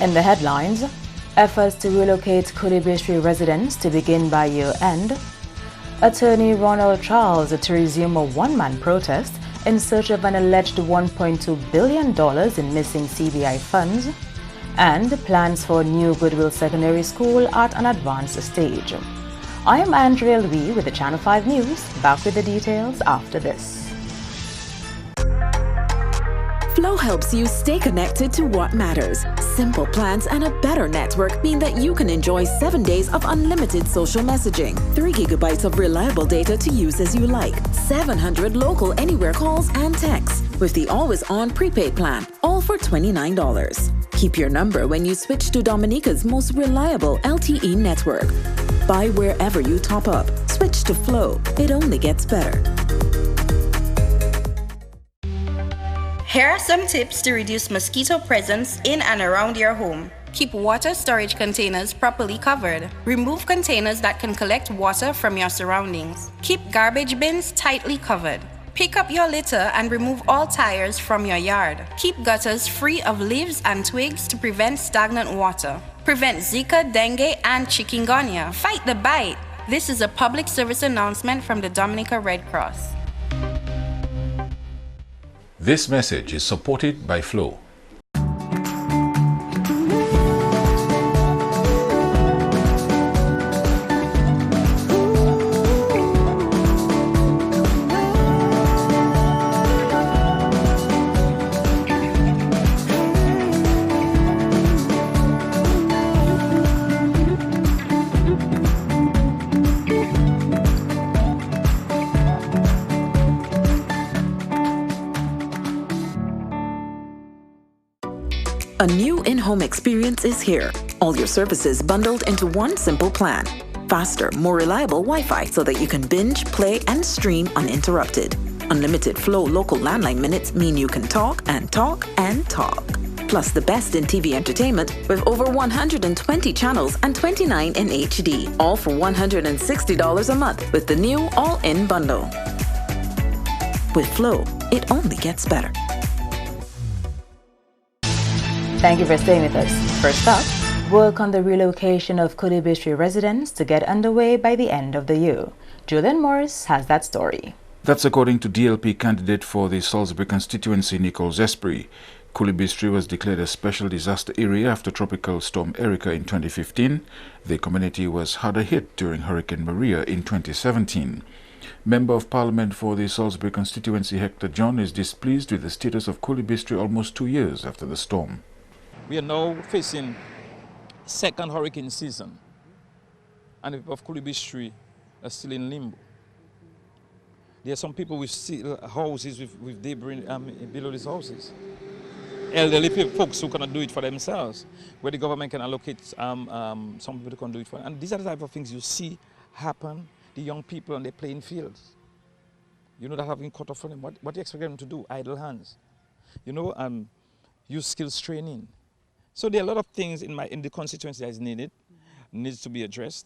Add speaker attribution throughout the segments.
Speaker 1: In the headlines, efforts to relocate Kulibistri residents to begin by year-end. Attorney Ronald Charles to resume a one-man protest in search of an alleged $1.2 billion in missing CBI funds. And plans for a new Goodwill Secondary School at an advanced stage. I am Andrea Louis with the Channel 5 News. Back with the details after this.
Speaker 2: Flow helps you stay connected to what matters. Simple plans and a better network mean that you can enjoy 7 days of unlimited social messaging, 3 gigabytes of reliable data to use as you like, 700 local anywhere calls and texts with the always-on prepaid plan, all for $29. Keep your number when you switch to Dominica's most reliable LTE network. Buy wherever you top up. Switch to Flow. It only gets better.
Speaker 3: Here are some tips to reduce mosquito presence in and around your home. Keep water storage containers properly covered. Remove containers that can collect water from your surroundings. Keep garbage bins tightly covered. Pick up your litter and remove all tires from your yard. Keep gutters free of leaves and twigs to prevent stagnant water. Prevent Zika, dengue, and chikungunya. Fight the bite. This is a public service announcement from the Dominica Red Cross.
Speaker 4: This message is supported by Flow.
Speaker 2: A new in-home experience is here. All your services bundled into one simple plan. Faster, more reliable Wi-Fi so that you can binge, play, and stream uninterrupted. Unlimited Flow local landline minutes mean you can talk and talk and talk. Plus the best in TV entertainment with over 120 channels and 29 in HD. All for $160 a month with the new all-in bundle. With Flow, it only gets better.
Speaker 1: Thank you for staying with us. First up, work on the relocation of Kulibistri residents to get underway by the end of the year. Julian Morris has that story.
Speaker 5: That's according to DLP candidate for the Salisbury constituency, Nichols Esprit. Kulibistri was declared a special disaster area after Tropical Storm Erika in 2015. The community was harder hit during Hurricane Maria in 2017. Member of Parliament for the Salisbury constituency, Hector John, is displeased with the status of Kulibistri almost 2 years after the storm.
Speaker 6: We are now facing second hurricane season, and the people of Kulibistri are still in limbo. There are some people with houses with debris below these houses. Elderly folks who cannot do it for themselves, where the government can allocate some people can do it for them. And these are the type of things you see happen. The young people on the playing fields, you know, that have been cut off from them. What do you expect them to do? Idle hands, you know, use skills training. So there are a lot of things in the constituency that is needs to be addressed.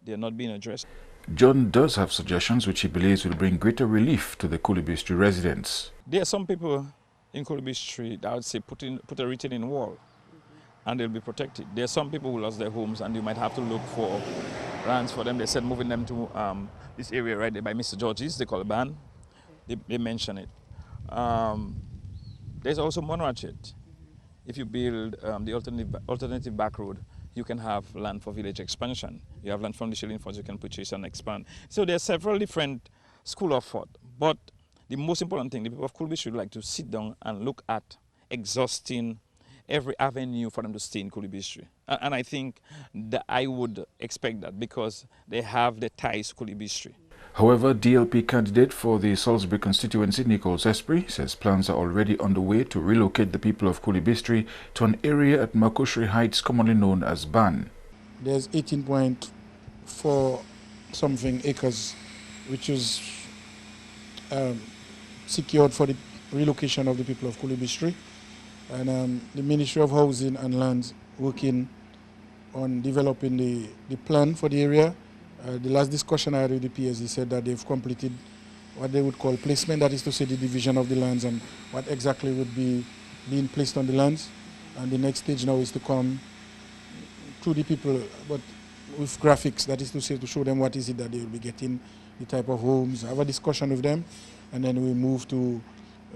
Speaker 6: They are not being addressed.
Speaker 5: John does have suggestions which he believes will bring greater relief to the Kulibistri residents.
Speaker 6: There are some people in Kulibistri that I would say put a retaining wall and they'll be protected. There are some people who lost their homes and you might have to look for grants for them. They said moving them to this area right there by Mr. George's, they call it ban. They mention it. There's also Monrachet. If you build the alternative back road, you can have land for village expansion. You have land from the shilling funds you can purchase and expand. So there are several different schools of thought. But the most important thing, the people of Kulibistri should like to sit down and look at exhausting every avenue for them to stay in Kulibistri. And I think that I would expect that because they have the ties to Kulibistri.
Speaker 5: However, DLP candidate for the Salisbury constituency, Nichols Esprit, says plans are already underway to relocate the people of Kulibistri to an area at Makushri Heights commonly known as Ban.
Speaker 7: There's 18.4 something acres which is secured for the relocation of the people of Kulibistri. And the Ministry of Housing and Lands working on developing the plan for the area. The last discussion I had with the PSD said that they've completed what they would call placement, that is to say the division of the lands and what exactly would be being placed on the lands. And the next stage now is to come to the people, but with graphics, that is to say, to show them what is it that they will be getting, the type of homes, have a discussion with them, and then we move to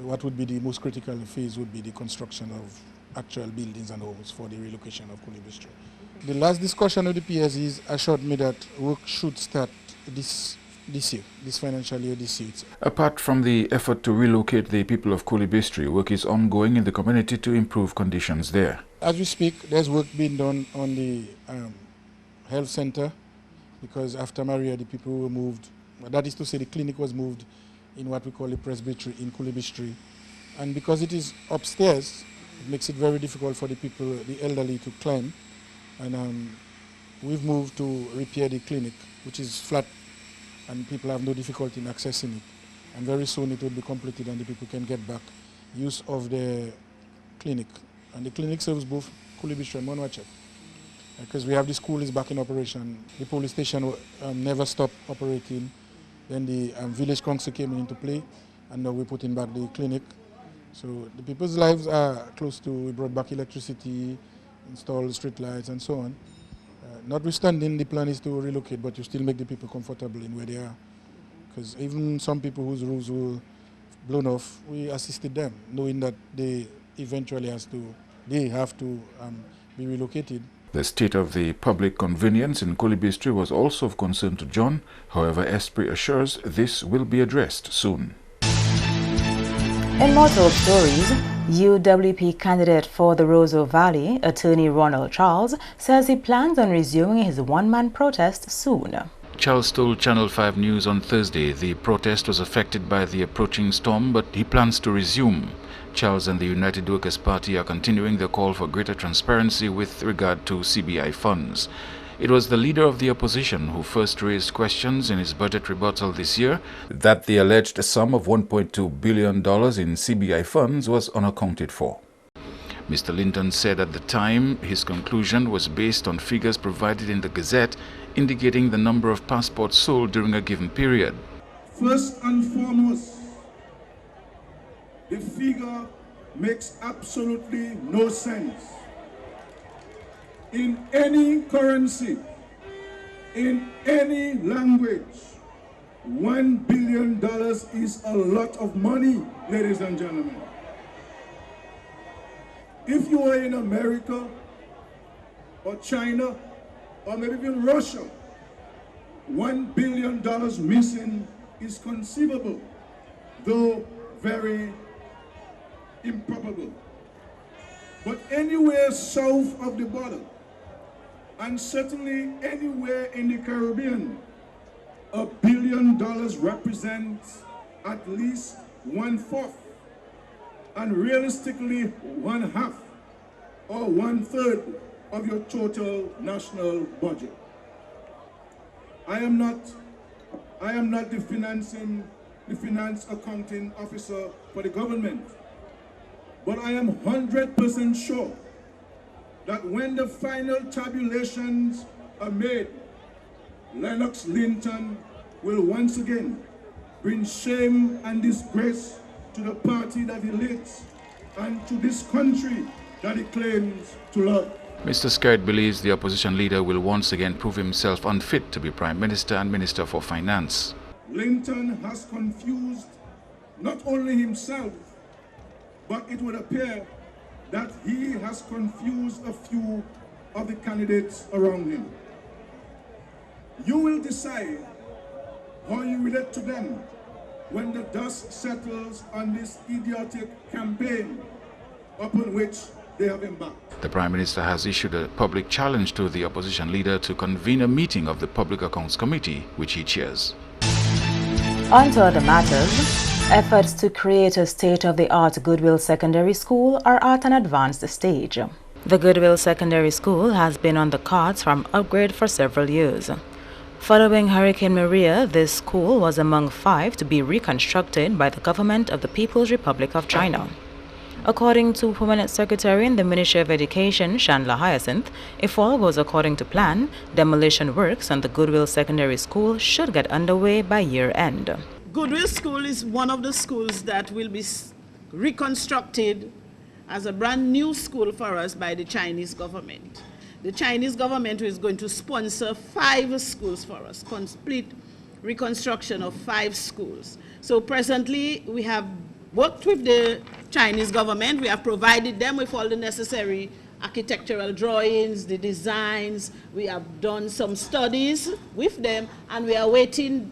Speaker 7: what would be the most critical phase, would be the construction of actual buildings and homes for the relocation of Kulibistri. The last discussion with the PSEs assured me that work should start this year, this financial year, this year.
Speaker 5: Apart from the effort to relocate the people of Kulibistri, work is ongoing in the community to improve conditions there.
Speaker 7: As we speak, there's work being done on the health center, because after Maria, the people were moved, that is to say the clinic was moved in what we call the presbytery in Kulibistri. And because it is upstairs, it makes it very difficult for the people, the elderly, to climb. And we've moved to repair the clinic, which is flat, and people have no difficulty in accessing it. And very soon it will be completed and the people can get back use of the clinic. And the clinic serves both Kulibistri and Monwachek. Because we have the school is back in operation. The police station never stopped operating. Then the village council came into play, and now we're putting back the clinic. So the people's lives are close to, we brought back electricity, installed street lights and so on. Notwithstanding, the plan is to relocate, but you still make the people comfortable in where they are. Because even some people whose roofs were blown off, we assisted them, knowing that they eventually have to be relocated.
Speaker 5: The state of the public convenience in Kulibistri was also of concern to John. However, Esprit assures this will be addressed soon.
Speaker 1: In more top stories, UWP candidate for the Roseau Valley, attorney Ronald Charles, says he plans on resuming his one-man protest soon.
Speaker 5: Charles told Channel 5 News on Thursday the protest was affected by the approaching storm, but he plans to resume. Charles and the United Workers' Party are continuing the call for greater transparency with regard to CBI funds. It was the leader of the opposition who first raised questions in his budget rebuttal this year that the alleged sum of $1.2 billion in CBI funds was unaccounted for. Mr. Linton said at the time his conclusion was based on figures provided in the Gazette indicating the number of passports sold during a given period.
Speaker 8: First and foremost, the figure makes absolutely no sense. In any currency, in any language, $1 billion is a lot of money, ladies and gentlemen. If you are in America or China or maybe even Russia, $1 billion missing is conceivable, though very improbable. But anywhere south of the border, and certainly anywhere in the Caribbean, $1 billion represents at least 1/4, and realistically 1/2 or 1/3 of your total national budget. I am not the finance accounting officer for the government, but I am 100% sure that when the final tabulations are made, Lennox Linton will once again bring shame and disgrace to the party that he leads and to this country that he claims to love.
Speaker 5: Mr. Skerrit believes the opposition leader will once again prove himself unfit to be Prime Minister and Minister for Finance.
Speaker 8: Linton has confused not only himself, but it would appear that he has confused a few of the candidates around him. You will decide how you relate to them when the dust settles on this idiotic campaign upon which they have embarked.
Speaker 5: The Prime Minister has issued a public challenge to the opposition leader to convene a meeting of the Public Accounts Committee, which he chairs.
Speaker 1: On to other matters. Efforts to create a state-of-the-art Goodwill Secondary School are at an advanced stage. The Goodwill Secondary School has been on the cards from upgrade for several years. Following Hurricane Maria, this school was among 5 to be reconstructed by the government of the People's Republic of China. According to Permanent Secretary in the Ministry of Education, Chandler Hyacinth, if all goes according to plan, demolition works on the Goodwill Secondary School should get underway by year-end.
Speaker 9: Goodwill School is one of the schools that will be reconstructed as a brand new school for us by the Chinese government. The Chinese government is going to sponsor 5 schools for us, complete reconstruction of 5 schools. So presently we have worked with the Chinese government. We have provided them with all the necessary architectural drawings, the designs. We have done some studies with them, and we are waiting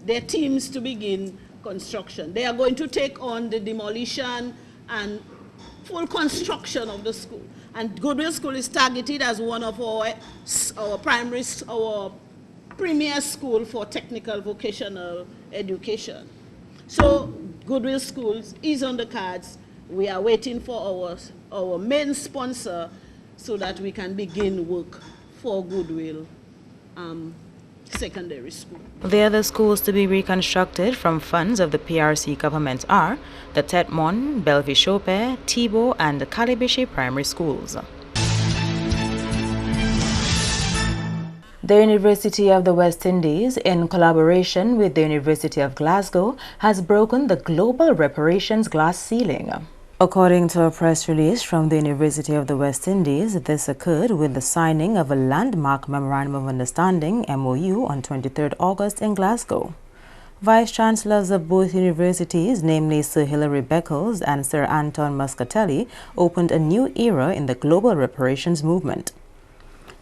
Speaker 9: their teams to begin construction. They are going to take on the demolition and full construction of the school. And Goodwill School is targeted as one of our premier school for technical vocational education. So Goodwill Schools is on the cards. We are waiting for our main sponsor so that we can begin work for Goodwill Secondary School.
Speaker 1: The other schools to be reconstructed from funds of the PRC government are the Tetmon, Belvis-Chopin, Thibault and the Calibiche primary schools. The University of the West Indies, in collaboration with the University of Glasgow, has broken the global reparations glass ceiling. According to a press release from the University of the West Indies, this occurred with the signing of a landmark Memorandum of Understanding (MOU) on 23rd August in Glasgow. Vice-Chancellors of both universities, namely Sir Hilary Beckles and Sir Anton Muscatelli, opened a new era in the global reparations movement.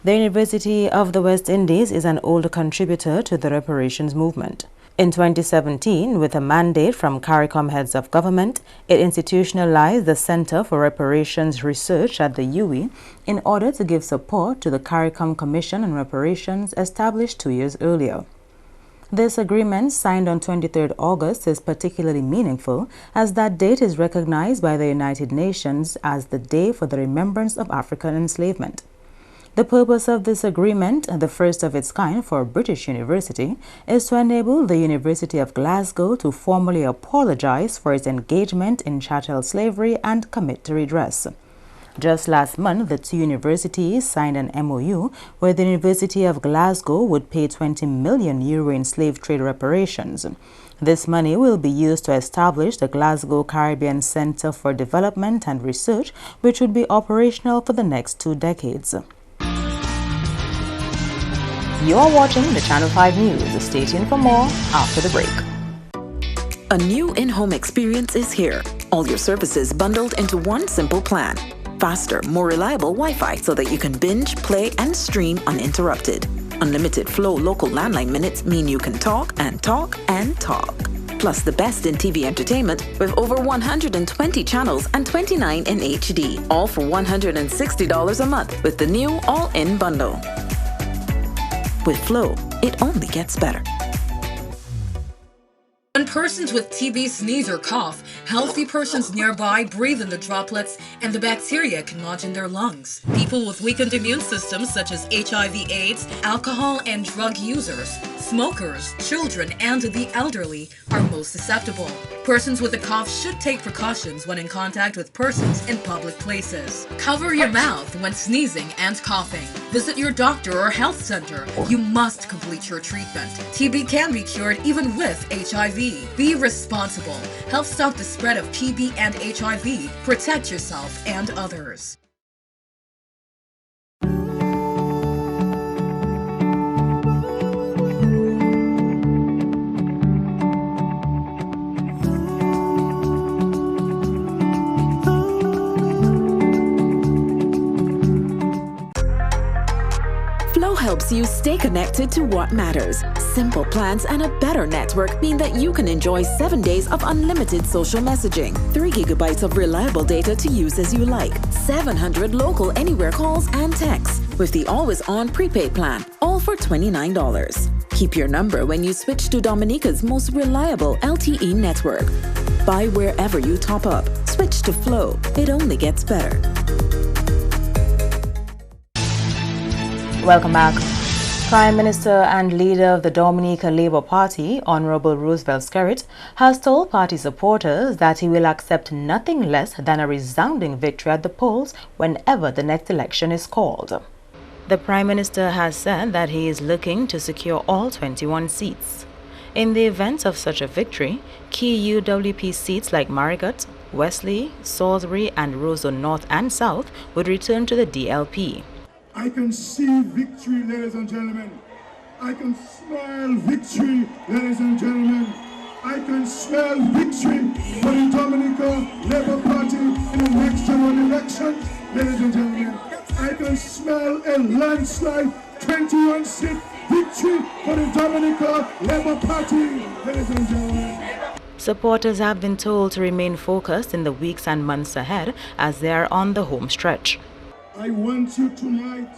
Speaker 1: The University of the West Indies is an older contributor to the reparations movement. In 2017, with a mandate from CARICOM heads of government, it institutionalized the Center for Reparations Research at the UWI in order to give support to the CARICOM Commission on Reparations established 2 years earlier. This agreement, signed on 23rd August, is particularly meaningful as that date is recognized by the United Nations as the Day for the Remembrance of African Enslavement. The purpose of this agreement, the first of its kind for a British university, is to enable the University of Glasgow to formally apologize for its engagement in chattel slavery and commit to redress. Just last month, the 2 universities signed an MOU where the University of Glasgow would pay €20 million in slave trade reparations. This money will be used to establish the Glasgow Caribbean Centre for Development and Research, which would be operational for the next 2 decades. You are watching the Channel 5 News. Stay tuned for more after the break.
Speaker 2: A new in-home experience is here. All your services bundled into one simple plan. Faster, more reliable Wi-Fi so that you can binge, play, and stream uninterrupted. Unlimited Flow local landline minutes mean you can talk and talk and talk. Plus the best in TV entertainment with over 120 channels and 29 in HD. All for $160 a month with the new all-in bundle. With Flow, it only gets better.
Speaker 10: When persons with TB sneeze or cough, healthy persons nearby breathe in the droplets and the bacteria can lodge in their lungs. People with weakened immune systems such as HIV/AIDS, alcohol and drug users, smokers, children, and the elderly are most susceptible. Persons with a cough should take precautions when in contact with persons in public places. Cover your mouth when sneezing and coughing. Visit your doctor or health center. You must complete your treatment. TB can be cured even with HIV. Be responsible. Help stop the spread of TB and HIV. Protect yourself and others.
Speaker 2: Flow helps you stay connected to what matters. Simple plans and a better network mean that you can enjoy 7 days of unlimited social messaging, 3 gigabytes of reliable data to use as you like, 700 local anywhere calls and texts with the always-on prepaid plan, all for $29. Keep your number when you switch to Dominica's most reliable LTE network. Buy wherever you top up. Switch to Flow. It only gets better.
Speaker 1: Welcome back. Prime Minister and leader of the Dominica Labour Party, Honorable Roosevelt Skerrit, has told party supporters that he will accept nothing less than a resounding victory at the polls whenever the next election is called. The Prime Minister has said that he is looking to secure all 21 seats. In the event of such a victory, key UWP seats like Marigot, Wesley, Salisbury and Roseau North and South would return to the DLP.
Speaker 8: I can see victory, ladies and gentlemen. I can smell victory, ladies and gentlemen. I can smell victory for the Dominica Labour Party in the next general election, ladies and gentlemen. I can smell a landslide 21-seat victory for the Dominica Labour Party, ladies and gentlemen.
Speaker 1: Supporters have been told to remain focused in the weeks and months ahead as they are on the home stretch.
Speaker 8: I want you tonight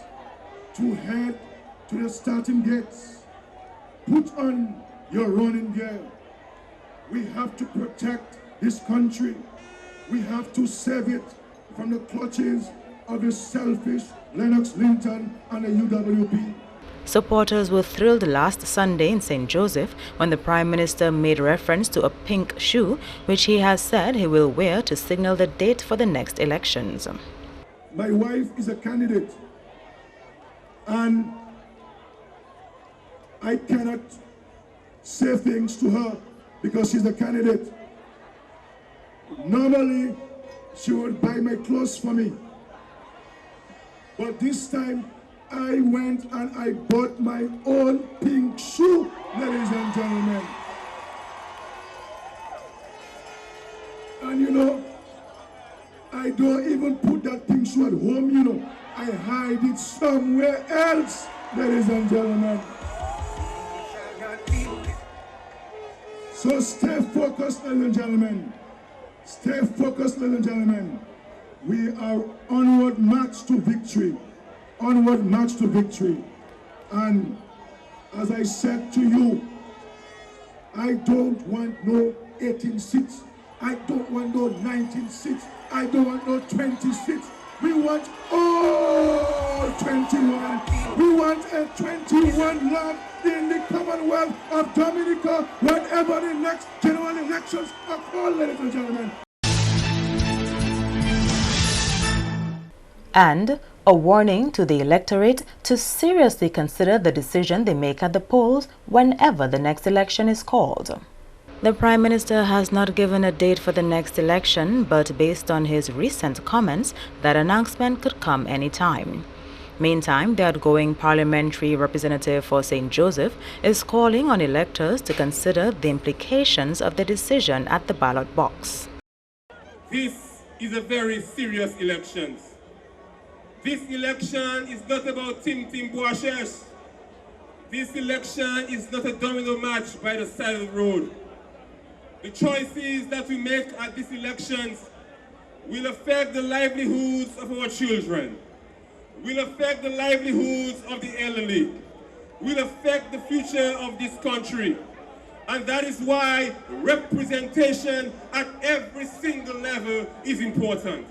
Speaker 8: to head to the starting gates. Put on your running gear. We have to protect this country. We have to save it from the clutches of the selfish Lennox Linton and the UWP.
Speaker 1: Supporters were thrilled last Sunday in St. Joseph when the Prime Minister made reference to a pink shoe, which he has said he will wear to signal the date for the next elections.
Speaker 8: My wife is a candidate, and I cannot say things to her because she's a candidate. Normally, she would buy my clothes for me. But this time, I went and I bought my own pink shoe, ladies and gentlemen. And you know, I don't even put that pink shoe at home, you know. I hide it somewhere else, ladies and gentlemen. So stay focused, ladies and gentlemen. Stay focused, ladies and gentlemen. We are onward march to victory. Onward march to victory. And as I said to you, I don't want no 18 seats. I don't want no 19 seats. I don't want no 20 seats. We want all 21. We want a 21 lot in the Commonwealth of Dominica whenever the next general elections are called, ladies and gentlemen.
Speaker 1: And a warning to the electorate to seriously consider the decision they make at the polls whenever the next election is called. The Prime Minister has not given a date for the next election, but based on his recent comments, that announcement could come any time. Meantime, the outgoing parliamentary representative for St. Joseph is calling on electors to consider the implications of the decision at the ballot box.
Speaker 11: This is a very serious election. This election is not about Tim Boishes. This election is not a domino match by the side of the road. The choices that we make at these elections will affect the livelihoods of our children, will affect the livelihoods of the elderly, will affect the future of this country. And that is why representation at every single level is important.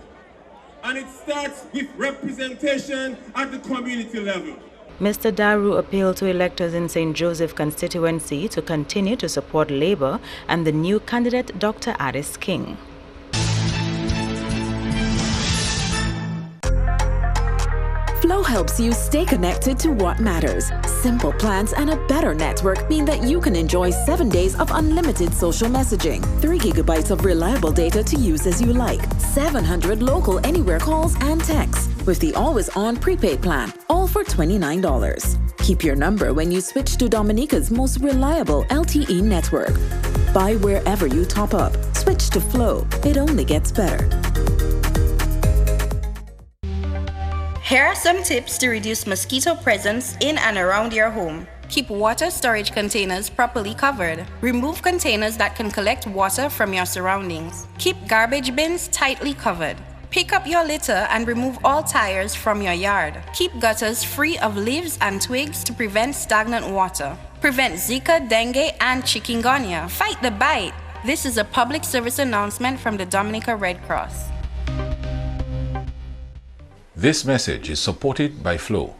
Speaker 11: And it starts with representation at the community level.
Speaker 1: Mr. Daru appealed to electors in St. Joseph constituency to continue to support Labour and the new candidate Dr. Addis King.
Speaker 2: Flow helps you stay connected to what matters. Simple plans and a better network mean that you can enjoy 7 days of unlimited social messaging, 3 gigabytes of reliable data to use as you like, 700 local anywhere calls and texts with the always-on prepaid plan, all for $29. Keep your number when you switch to Dominica's most reliable LTE network. Buy wherever you top up. Switch to Flow. It only gets better.
Speaker 3: Here are some tips to reduce mosquito presence in and around your home. Keep water storage containers properly covered. Remove containers that can collect water from your surroundings. Keep garbage bins tightly covered. Pick up your litter and remove all tires from your yard. Keep gutters free of leaves and twigs to prevent stagnant water. Prevent Zika, dengue, and chikungunya. Fight the bite. This is a public service announcement from the Dominica Red Cross.
Speaker 4: This message is supported by Flow.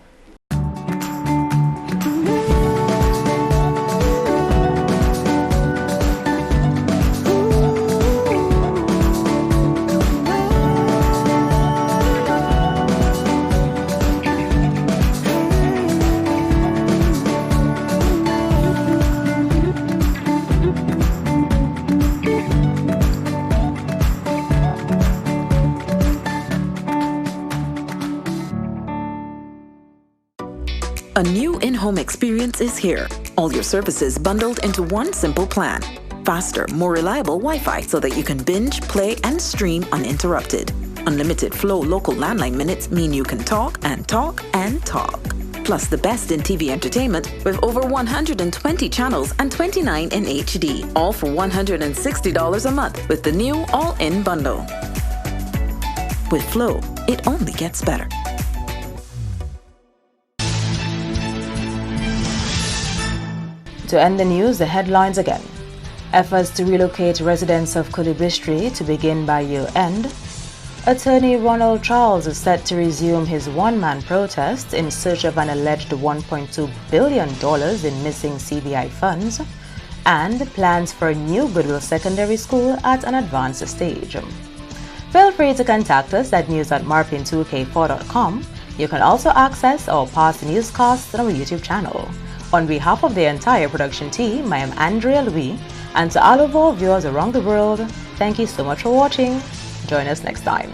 Speaker 2: A new in-home experience is here. All your services bundled into one simple plan. Faster, more reliable Wi-Fi so that you can binge, play, and stream uninterrupted. Unlimited Flow local landline minutes mean you can talk and talk and talk. Plus the best in TV entertainment with over 120 channels and 29 in HD. All for $160 a month with the new all-in bundle. With Flow, it only gets better.
Speaker 1: To end the news, the headlines again. Efforts to relocate residents of Kulibistri to begin by year-end. Attorney Ronald Charles is set to resume his one-man protest in search of an alleged $1.2 billion in missing CBI funds. And plans for a new Goodwill Secondary School at an advanced stage. Feel free to contact us at news@marpin2k4.com. You can also access our past newscasts on our YouTube channel. On behalf of the entire production team, I am Andrea Louis, and to all of our viewers around the world, thank you so much for watching. Join us next time.